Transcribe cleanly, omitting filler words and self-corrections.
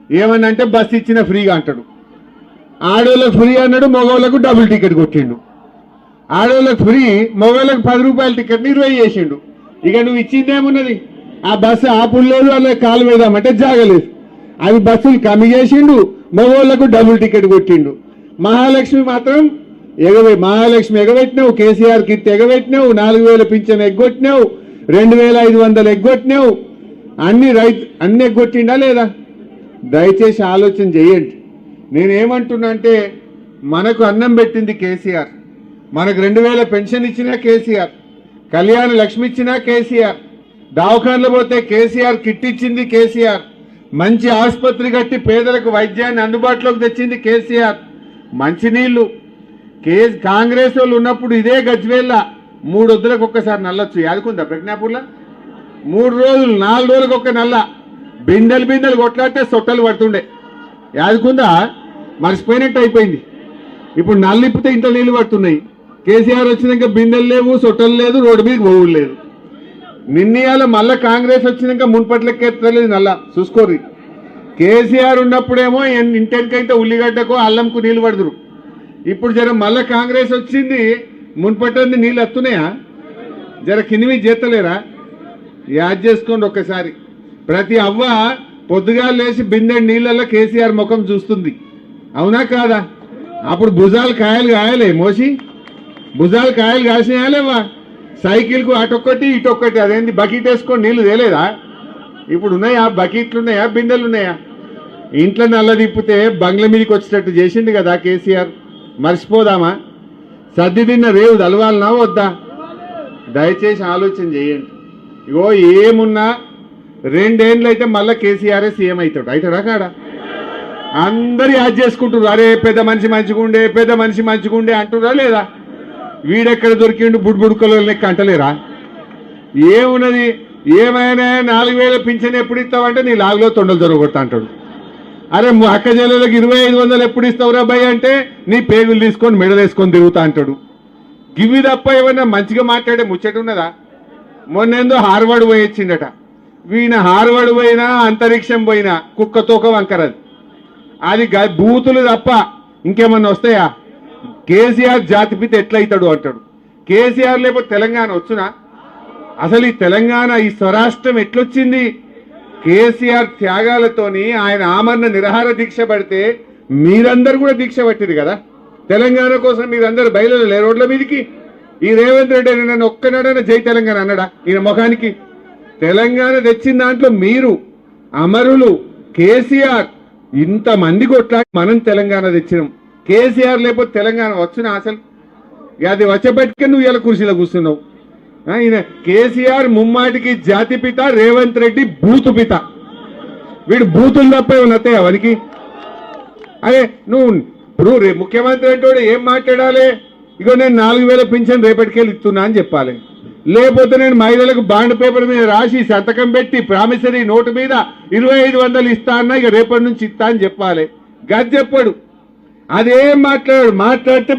ఏమన్నంటే bus ఇచ్చిన ఫ్రీగా అంటాడు. ఆడోళ్ళకు ఫ్రీ అన్నాడు, మగవాళ్ళకు డబుల్ టికెట్ కొట్టిండు. ఆడోళ్ళకు ఫ్రీ, మగవాళ్ళకు 10 రూపాయల టికెట్ని 20 చేసిండు. ఇక నువ్వు ఇచ్చిందేమున్నది? ఆ బస్సు ఆపులేదు, వాళ్ళ కాలు వేద్దామంటే జాగలేదు. అవి బస్సులు కమ్మి చేసిండు, మగవాళ్ళకు డబుల్ టికెట్ కొట్టిండు. మహాలక్ష్మి మాత్రం మహాలక్ష్మి ఎగబెట్టినావు, కేసీఆర్ కిట్ ఎగబెట్టినావు, 4000 పింఛన్ ఎగ్గొట్టినావు, 2500 ఎగ్గొట్టినావు, అన్ని ఎగ్గొట్టిండా లేదా? దయచేసి ఆలోచన చేయండి. నేనేమంటున్నా అంటే, మనకు అన్నం పెట్టింది కేసీఆర్, మనకు 2000 పెన్షన్ ఇచ్చినా కేసీఆర్, కళ్యాణ లక్ష్మి ఇచ్చినా కేసీఆర్, దవాఖానలో పోతే కేసీఆర్ కిట్ ఇచ్చింది కేసీఆర్, మంచి ఆసుపత్రి కట్టి పేదలకు వైద్యాన్ని అందుబాటులోకి తెచ్చింది కేసీఆర్, మంచినీళ్లు కాంగ్రెస్ వాళ్ళు ఉన్నప్పుడు ఇదే గజ్వేల్ల 3 వద్దులకు ఒక్కసారి నల్లొచ్చు. యాదుకుందా ప్రజ్ఞాపూర్లో? 3 రోజులు 4 రోజులకు ఒక్క నల్ల, బిందెలు కొట్లాడితే సొట్టలు పడుతుండే. యాదుకుందా? మర్చిపోయినట్టు అయిపోయింది. ఇప్పుడు నల్లిప్పితే ఇంట్లో నీళ్లు పడుతున్నాయి. కేసీఆర్ వచ్చినాక బిందెలు లేవు, సొట్టలు లేదు, రోడ్డు మీద పోవులు లేదు. నిన్నయాల మళ్ళా కాంగ్రెస్ వచ్చినాక మున్పట్లెక్కేస్తలేదు నల్ల. చూసుకోర్రి. కేసీఆర్ ఉన్నప్పుడేమో ఇంటెనకైతే ఉల్లిగడ్డకో అల్లంకు నీళ్లు పడుతురు. ఇప్పుడు జర మళ్ళా కాంగ్రెస్ వచ్చింది, మున్పట్టింది నీళ్ళు వస్తున్నాయా? జర కింది చేస్తలేరా? యాద్ చేసుకోండి ఒక్కసారి. ప్రతి అవ్వ పొద్దుగా లేచి బిందె నీళ్ళల్లో కేసీఆర్ ముఖం చూస్తుంది. అవునా కాదా? అప్పుడు భుజాలు కాయలు కాయలే మోసి, భుజాలు కాయలు కాసినాయాలేవా? సైకిల్కు అటొక్కటి ఇటొక్కటి, అదేంటి బకెట్ వేసుకొని నీళ్లు తేలేదా? ఇప్పుడు ఉన్నాయా బకెట్లు? ఉన్నాయా బిందెలు? ఉన్నాయా? ఇంట్లో నల్ల తిప్పితే బంగ్లా మీదకి వచ్చేటట్టు చేసిండు కదా కేసీఆర్. మర్చిపోదామా? సర్ది తిన్న రేవు తలవాలనా వద్దా? దయచేసి ఆలోచన చేయండి. ఇగో ఏమున్నా 2 ఏళ్ళు అయితే మళ్ళీ కేసీఆరే సీఎం అవుతాడా కాడా? అందరు యాద్ చేసుకుంటున్నారు. అరే పెద్ద మనిషి మంచిగుండే అంటురా లేదా? వీడెక్కడ దొరికిండు బుడ్బుడుకలో లెక్క అంటలేరా? ఏమున్నది? ఏమైనా 4000 పింఛన్ ఎప్పుడు ఇస్తావంటే నీ లాగులో తొండలు దొరకొడతా అంటాడు. అరే అక్క చెల్లెలకు 2500 ఎప్పుడు ఇస్తావురా భయ్ అంటే నీ పేగులు తీసుకొని మెడలేసుకొని తిరుగుతా అంటాడు. గివి తప్ప ఏమన్నా మంచిగా మాట్లాడే ముచ్చట ఉన్నదా? మొన్నేందో హార్వర్డ్ పోయి వచ్చిండట. వీణ హార్వర్డ్ పోయినా అంతరిక్షం పోయినా కుక్క తోక వంకరది. అది బూతులు తప్ప ఇంకేమన్నా వస్తాయా? కేసీఆర్ జాతిపిత ఎట్లయితాడు అంటాడు. కేసీఆర్ లేకపోతే తెలంగాణ వచ్చునా? అసలు ఈ తెలంగాణ, ఈ స్వరాష్ట్రం ఎట్లొచ్చింది? కేసీఆర్ త్యాగాలతోని ఆయన ఆమరణ నిరాహార దీక్ష పడితే మీరందరూ కూడా దీక్ష పట్టిరు కదా తెలంగాణ కోసం. మీరందరూ బయలుదేరలే రోడ్ల మీదకి. ఈ రేవంత్ రెడ్డి నన్ను ఒక్కనాడైనా జై తెలంగాణ అన్నాడా? ఈయన ముఖానికి. తెలంగాణ తెచ్చిన దాంట్లో మీరు అమరులు. కేసీఆర్ ఇంతమంది కొట్లాడి మనం తెలంగాణ తెచ్చినాం. కేసీఆర్ లేకపోతే తెలంగాణ వచ్చునా? అసలు అది వచ్చబెట్టుకే నువ్వు ఇలా కుర్చీలో కూర్చున్నావు. ఈయన కేసీఆర్ ముమ్మాటికి జాతిపిత, రేవంత్ రెడ్డి బూతు పిత. వీడు బూతులు తప్ప ఏమన్నా అవనికి. అరే నువ్వు ఇప్పుడు ముఖ్యమంత్రి అంటే ఏం మాట్లాడాలి? ఇగో నేను 4000 పింఛన్ రేపటికెళ్ళి ఇస్తున్నా అని చెప్పాలి. లేకపోతే నేను మహిళలకు బాండ్ పేపర్ మీద రాసి సంతకం పెట్టి ప్రామిసరీ నోటు మీద 2500 ఇస్తా అన్నా, ఇక రేపటి నుంచి ఇస్తా అని చెప్పాలి. గది చెప్పాడు. అదేం మాట్లాడితే